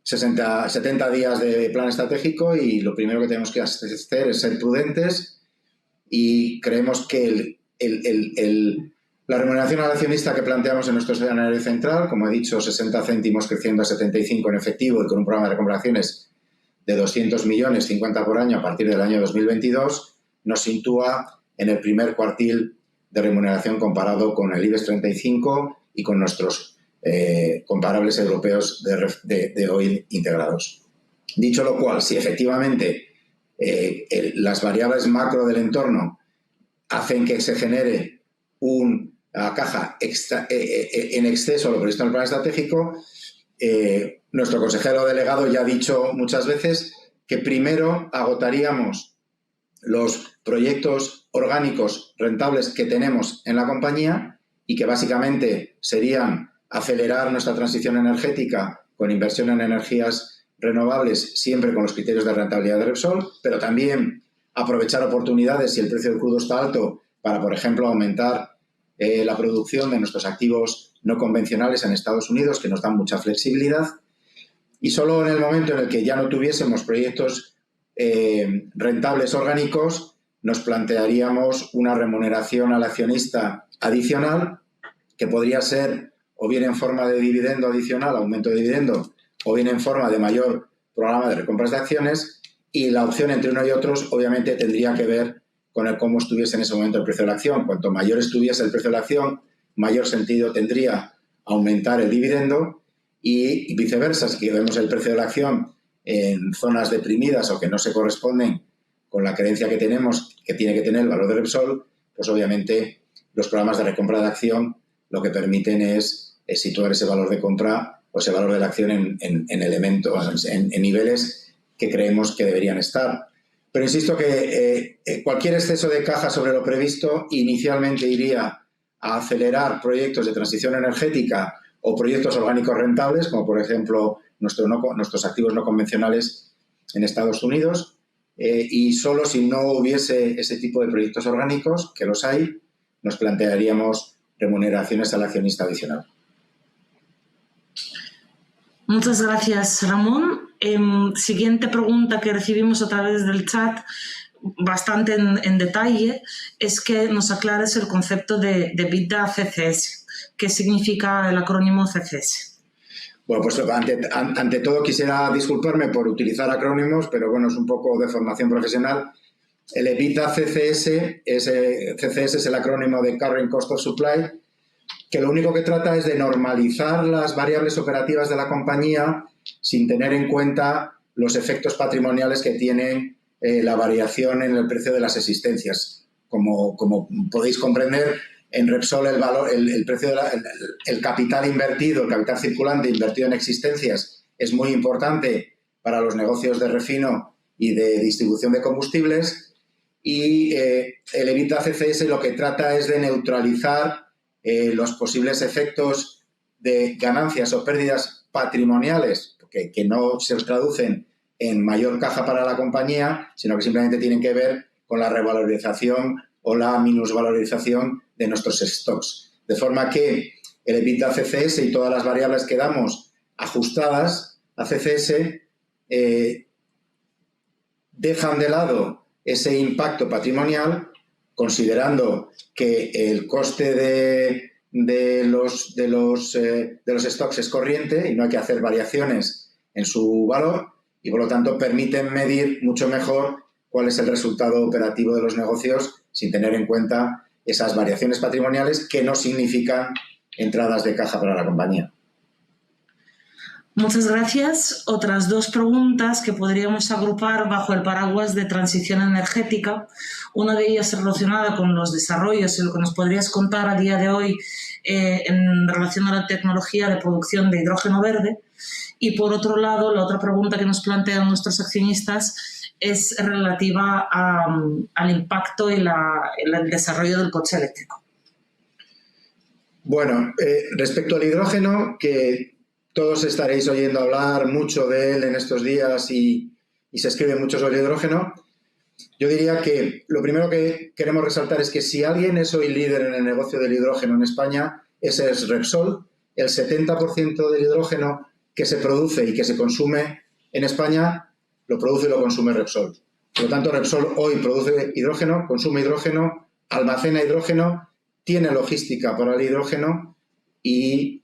70 días de plan estratégico y lo primero que tenemos que hacer es ser prudentes. Y creemos que la remuneración al accionista que planteamos en nuestro escenario central, como he dicho, 60 céntimos creciendo a 75 en efectivo y con un programa de recuperaciones de 200 millones, 50 por año a partir del año 2022, nos sitúa en el primer cuartil de remuneración comparado con el IBEX 35 y con nuestros comparables europeos de oil integrados. Dicho lo cual, si efectivamente las variables macro del entorno hacen que se genere una caja en exceso a lo previsto en el plan estratégico, nuestro consejero delegado ya ha dicho muchas veces que primero agotaríamos los proyectos orgánicos rentables que tenemos en la compañía y que básicamente serían acelerar nuestra transición energética con inversión en energías renovables, siempre con los criterios de rentabilidad de Repsol, pero también aprovechar oportunidades si el precio del crudo está alto para, por ejemplo, aumentar la producción de nuestros activos no convencionales en Estados Unidos, que nos dan mucha flexibilidad. Y solo en el momento en el que ya no tuviésemos proyectos rentables orgánicos, nos plantearíamos una remuneración al accionista adicional, que podría ser o bien en forma de dividendo adicional, aumento de dividendo, o bien en forma de mayor programa de recompras de acciones, y la opción entre uno y otros obviamente tendría que ver con cómo estuviese en ese momento el precio de la acción. Cuanto mayor estuviese el precio de la acción, mayor sentido tendría aumentar el dividendo y viceversa. Si vemos el precio de la acción en zonas deprimidas o que no se corresponden con la creencia que tenemos que tiene que tener el valor de Repsol, pues obviamente los programas de recompra de acción lo que permiten es situar ese valor de compra o ese valor de la acción en elementos, en niveles que creemos que deberían estar. Pero insisto que cualquier exceso de caja sobre lo previsto inicialmente iría a acelerar proyectos de transición energética o proyectos orgánicos rentables, como por ejemplo nuestros activos no convencionales en Estados Unidos, y solo si no hubiese ese tipo de proyectos orgánicos, que los hay, nos plantearíamos remuneraciones al accionista adicional. Muchas gracias, Ramón. Siguiente pregunta que recibimos a través del chat, bastante en detalle, es que nos aclares el concepto de EBITDA CCS. ¿Qué significa el acrónimo CCS? Bueno, pues ante todo quisiera disculparme por utilizar acrónimos, pero bueno, es un poco de formación profesional. El EBITDA CCS es el acrónimo de Current Cost of Supply, que lo único que trata es de normalizar las variables operativas de la compañía sin tener en cuenta los efectos patrimoniales que tiene la variación en el precio de las existencias. Como podéis comprender, en Repsol el precio el capital invertido, el capital circulante invertido en existencias es muy importante para los negocios de refino y de distribución de combustibles, y el EBITDA CCS lo que trata es de neutralizar los posibles efectos de ganancias o pérdidas patrimoniales que no se traducen en mayor caja para la compañía, sino que simplemente tienen que ver con la revalorización o la minusvalorización de nuestros stocks. De forma que el EBITDA CCS y todas las variables que damos ajustadas a CCS dejan de lado ese impacto patrimonial, considerando que el coste de los stocks es corriente y no hay que hacer variaciones en su valor, y por lo tanto permiten medir mucho mejor cuál es el resultado operativo de los negocios sin tener en cuenta esas variaciones patrimoniales que no significan entradas de caja para la compañía. Muchas gracias. Otras dos preguntas que podríamos agrupar bajo el paraguas de transición energética. Una de ellas relacionada con los desarrollos y lo que nos podrías contar a día de hoy en relación a la tecnología de producción de hidrógeno verde. Y por otro lado, la otra pregunta que nos plantean nuestros accionistas es relativa al impacto y el desarrollo del coche eléctrico. Bueno, respecto al hidrógeno, que todos estaréis oyendo hablar mucho de él en estos días y se escribe mucho sobre el hidrógeno, yo diría que lo primero que queremos resaltar es que si alguien es hoy líder en el negocio del hidrógeno en España, ese es Repsol. El 70% del hidrógeno que se produce y que se consume en España lo produce y lo consume Repsol. Por lo tanto, Repsol hoy produce hidrógeno, consume hidrógeno, almacena hidrógeno, tiene logística para el hidrógeno y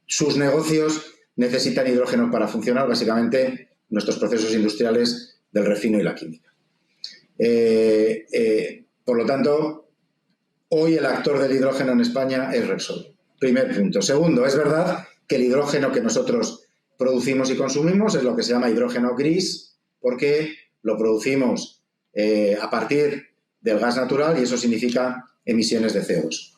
sus negocios necesitan hidrógeno para funcionar, básicamente nuestros procesos industriales del refino y la química. Por lo tanto, hoy el actor del hidrógeno en España es Repsol. Primer punto. Segundo, es verdad que el hidrógeno que nosotros producimos y consumimos es lo que se llama hidrógeno gris, porque lo producimos a partir del gas natural y eso significa emisiones de CO2.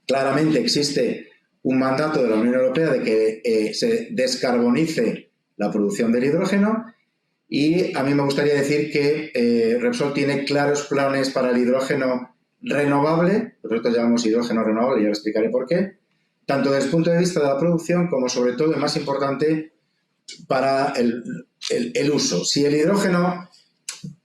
Claramente existe un mandato de la Unión Europea de que se descarbonice la producción del hidrógeno y a mí me gustaría decir que Repsol tiene claros planes para el hidrógeno renovable, nosotros llamamos hidrógeno renovable y ahora explicaré por qué, tanto desde el punto de vista de la producción como sobre todo, y más importante, para el uso. Si el hidrógeno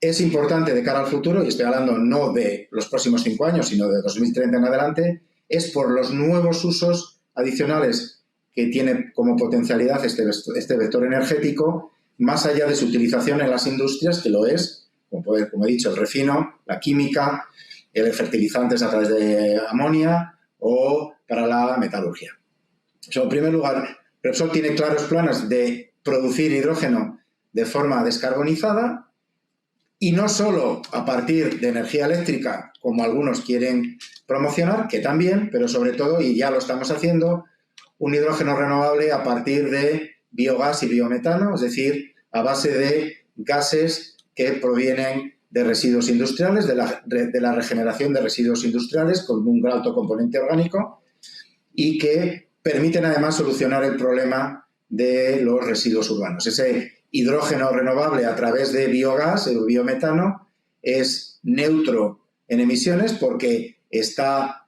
es importante de cara al futuro, y estoy hablando no de los próximos 5 años, sino de 2030 en adelante, es por los nuevos usos adicionales que tiene como potencialidad este vector energético, más allá de su utilización en las industrias, que lo es, como he dicho, el refino, la química, el fertilizantes a través de amonia o para la metalurgia. En primer lugar, Repsol tiene claros planes de producir hidrógeno de forma descarbonizada y no solo a partir de energía eléctrica, como algunos quieren promocionar, que también, pero sobre todo, y ya lo estamos haciendo, un hidrógeno renovable a partir de biogás y biometano, es decir, a base de gases que provienen de residuos industriales, de la regeneración de residuos industriales con un alto componente orgánico y que permiten además solucionar el problema de los residuos urbanos. Ese hidrógeno renovable a través de biogás, el biometano, es neutro en emisiones porque está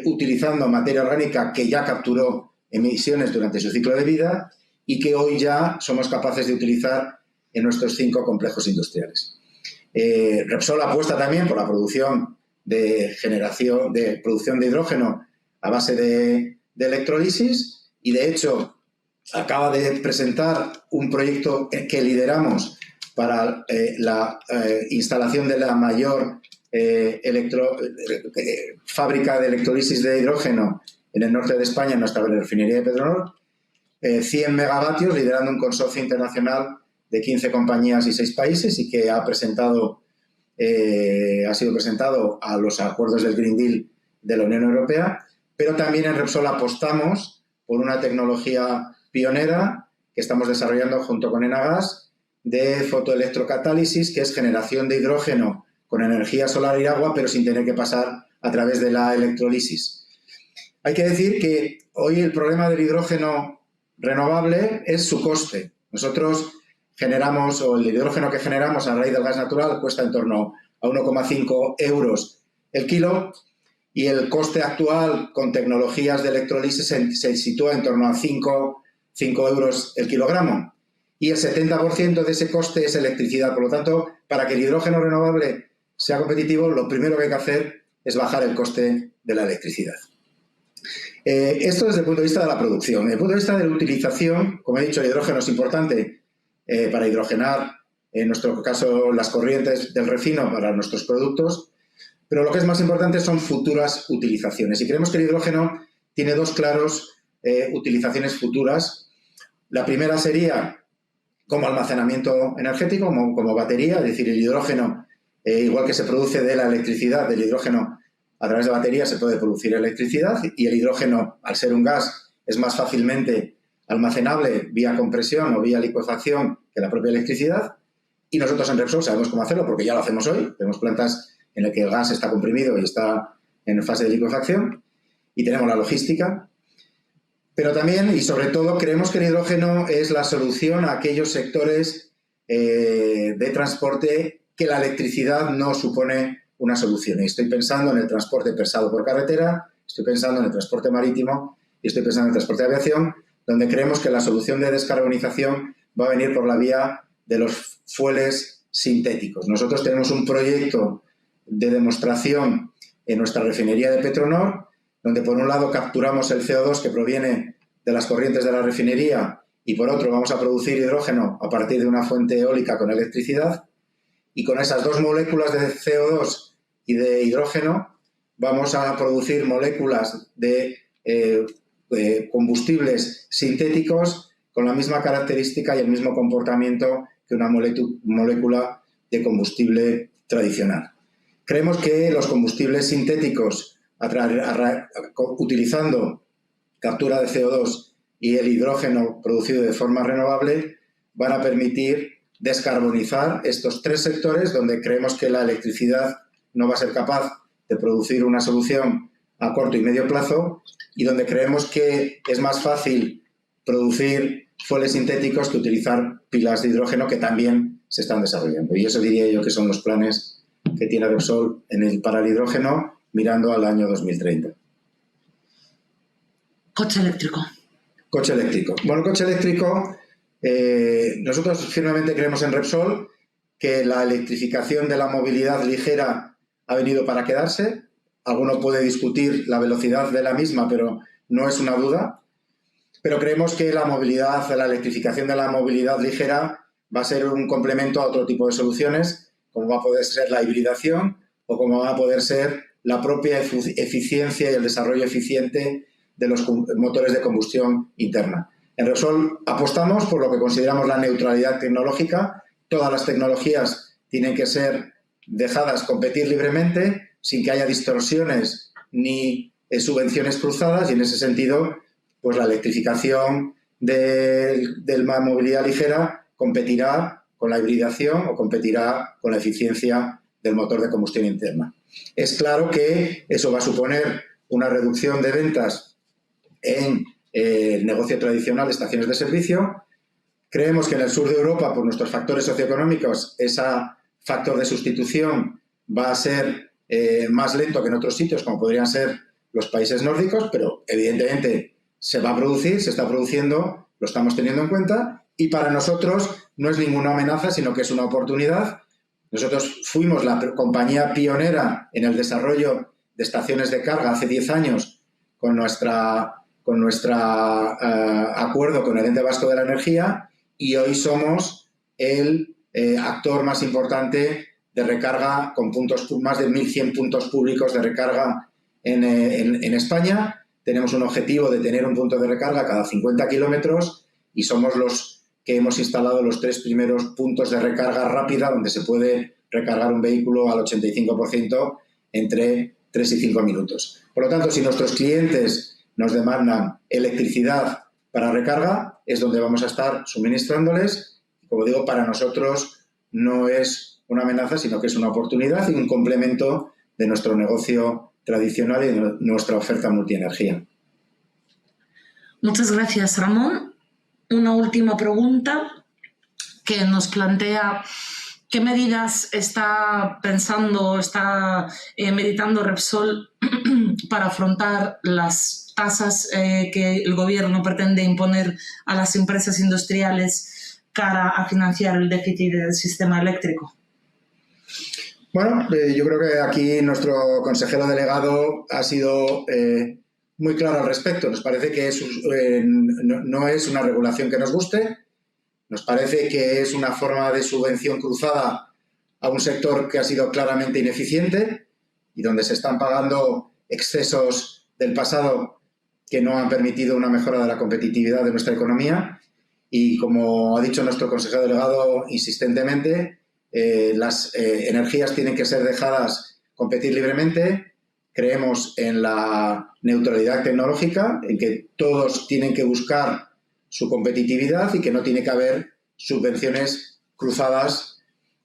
utilizando materia orgánica que ya capturó emisiones durante su ciclo de vida y que hoy ya somos capaces de utilizar en nuestros 5 complejos industriales. Repsol apuesta también por la producción de producción de hidrógeno a base de electrolisis y, de hecho, acaba de presentar un proyecto que lideramos para la instalación de la mayor fábrica de electrolisis de hidrógeno en el norte de España, en nuestra refinería de Petronor, 100 megavatios, liderando un consorcio internacional de 15 compañías y 6 países y que ha sido presentado a los acuerdos del Green Deal de la Unión Europea, pero también en Repsol apostamos por una tecnología pionera que estamos desarrollando junto con Enagas de fotoelectrocatálisis, que es generación de hidrógeno con energía solar y agua, pero sin tener que pasar a través de la electrólisis. Hay que decir que hoy el problema del hidrógeno renovable es su coste. Nosotros generamos, o el hidrógeno que generamos a raíz del gas natural cuesta en torno a 1,5 euros el kilo y el coste actual con tecnologías de electrólisis se sitúa en torno a 5 euros el kilogramo. Y el 70% de ese coste es electricidad. Por lo tanto, para que el hidrógeno renovable sea competitivo, lo primero que hay que hacer es bajar el coste de la electricidad. Esto desde el punto de vista de la producción. Desde el punto de vista de la utilización, como he dicho, el hidrógeno es importante para hidrogenar, en nuestro caso, las corrientes del refino para nuestros productos, pero lo que es más importante son futuras utilizaciones. Y creemos que el hidrógeno tiene dos claras utilizaciones futuras. La primera sería como almacenamiento energético, como batería, es decir, el hidrógeno, igual que se produce de la electricidad, del hidrógeno a través de baterías se puede producir electricidad y el hidrógeno, al ser un gas, es más fácilmente almacenable vía compresión o vía licuefacción que la propia electricidad. Y nosotros en Repsol sabemos cómo hacerlo porque ya lo hacemos hoy. Tenemos plantas en las que el gas está comprimido y está en fase de licuefacción y tenemos la logística. Pero también y sobre todo creemos que el hidrógeno es la solución a aquellos sectores de transporte que la electricidad no supone una solución. Y estoy pensando en el transporte pesado por carretera, estoy pensando en el transporte marítimo y estoy pensando en el transporte de aviación, donde creemos que la solución de descarbonización va a venir por la vía de los fueles sintéticos. Nosotros tenemos un proyecto de demostración en nuestra refinería de Petronor, donde por un lado capturamos el CO2 que proviene de las corrientes de la refinería y por otro vamos a producir hidrógeno a partir de una fuente eólica con electricidad. Y con esas dos moléculas de CO2 y de hidrógeno vamos a producir moléculas de combustibles sintéticos con la misma característica y el mismo comportamiento que una molécula de combustible tradicional. Creemos que los combustibles sintéticos, utilizando captura de CO2 y el hidrógeno producido de forma renovable, van a permitir descarbonizar estos tres sectores donde creemos que la electricidad no va a ser capaz de producir una solución a corto y medio plazo y donde creemos que es más fácil producir fueles sintéticos que utilizar pilas de hidrógeno que también se están desarrollando. Y eso diría yo que son los planes que tiene Repsol para el hidrógeno mirando al año 2030. Coche eléctrico. Coche eléctrico. Bueno, el coche eléctrico... nosotros firmemente creemos en Repsol que la electrificación de la movilidad ligera ha venido para quedarse. Alguno puede discutir la velocidad de la misma, pero no es una duda. Pero creemos que la electrificación de la movilidad ligera va a ser un complemento a otro tipo de soluciones, como va a poder ser la hibridación o como va a poder ser la propia eficiencia y el desarrollo eficiente de los motores de combustión interna. En Repsol apostamos por lo que consideramos la neutralidad tecnológica. Todas las tecnologías tienen que ser dejadas competir libremente sin que haya distorsiones ni subvenciones cruzadas y en ese sentido pues la electrificación de la movilidad ligera competirá con la hibridación o competirá con la eficiencia del motor de combustión interna. Es claro que eso va a suponer una reducción de ventas en el negocio tradicional de estaciones de servicio. Creemos que en el sur de Europa, por nuestros factores socioeconómicos, ese factor de sustitución va a ser más lento que en otros sitios, como podrían ser los países nórdicos, pero evidentemente se va a producir, se está produciendo, lo estamos teniendo en cuenta y para nosotros no es ninguna amenaza, sino que es una oportunidad. Nosotros fuimos la compañía pionera en el desarrollo de estaciones de carga hace 10 años con nuestro acuerdo con el Ente Vasco de la Energía y hoy somos el actor más importante de recarga con más de 1.100 puntos públicos de recarga en España, tenemos un objetivo de tener un punto de recarga cada 50 kilómetros y somos los que hemos instalado los 3 primeros puntos de recarga rápida donde se puede recargar un vehículo al 85% entre 3 y 5 minutos. Por lo tanto, si nuestros clientes nos demandan electricidad para recarga, es donde vamos a estar suministrándoles. Como digo, para nosotros no es una amenaza, sino que es una oportunidad y un complemento de nuestro negocio tradicional y de nuestra oferta multienergía. Muchas gracias, Ramón. Una última pregunta que nos plantea qué medidas está meditando Repsol para afrontar las tasas que el gobierno pretende imponer a las empresas industriales cara a financiar el déficit del sistema eléctrico. Bueno, yo creo que aquí nuestro consejero delegado ha sido muy claro al respecto. Nos parece que no es una regulación que nos guste, nos parece que es una forma de subvención cruzada a un sector que ha sido claramente ineficiente y donde se están pagando excesos del pasado que no han permitido una mejora de la competitividad de nuestra economía. Y como ha dicho nuestro consejero delegado insistentemente, las energías tienen que ser dejadas competir libremente. Creemos en la neutralidad tecnológica, en que todos tienen que buscar su competitividad y que no tiene que haber subvenciones cruzadas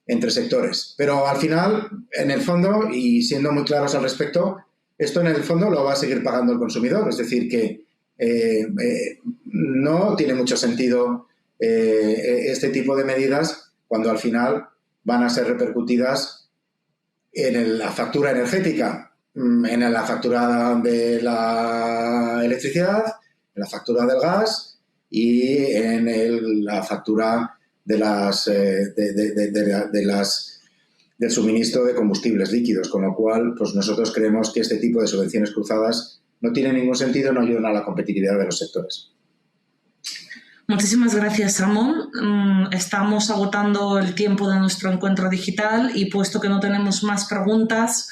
entre sectores. Pero al final, en el fondo, y siendo muy claros al respecto, esto en el fondo lo va a seguir pagando el consumidor. Es decir, que no tiene mucho sentido este tipo de medidas cuando al final van a ser repercutidas en la factura energética, en la factura de la electricidad, en la factura del gas y en la factura del suministro de combustibles líquidos, con lo cual pues nosotros creemos que este tipo de subvenciones cruzadas no tienen ningún sentido, no ayudan a la competitividad de los sectores. Muchísimas gracias, Ramón. Estamos agotando el tiempo de nuestro encuentro digital y puesto que no tenemos más preguntas,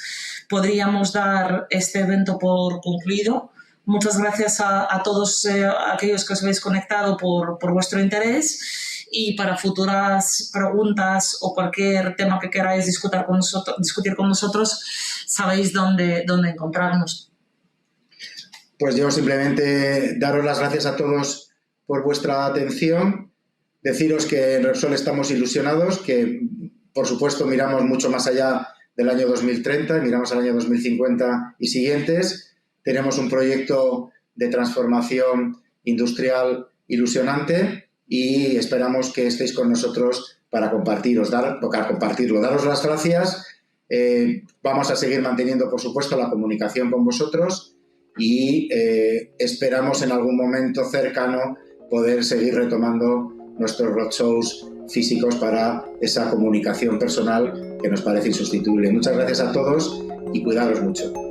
podríamos dar este evento por concluido. Muchas gracias a todos aquellos que os habéis conectado por vuestro interés y para futuras preguntas o cualquier tema que queráis discutir con nosotros, sabéis dónde encontrarnos. Pues yo simplemente daros las gracias a todos por vuestra atención, deciros que en Repsol estamos ilusionados, que por supuesto miramos mucho más allá del año 2030, miramos al año 2050 y siguientes. Tenemos un proyecto de transformación industrial ilusionante y esperamos que estéis con nosotros para compartirlo. Daros las gracias. Vamos a seguir manteniendo, por supuesto, la comunicación con vosotros y esperamos en algún momento cercano poder seguir retomando nuestros roadshows físicos para esa comunicación personal que nos parece insustituible. Muchas gracias a todos y cuidaros mucho.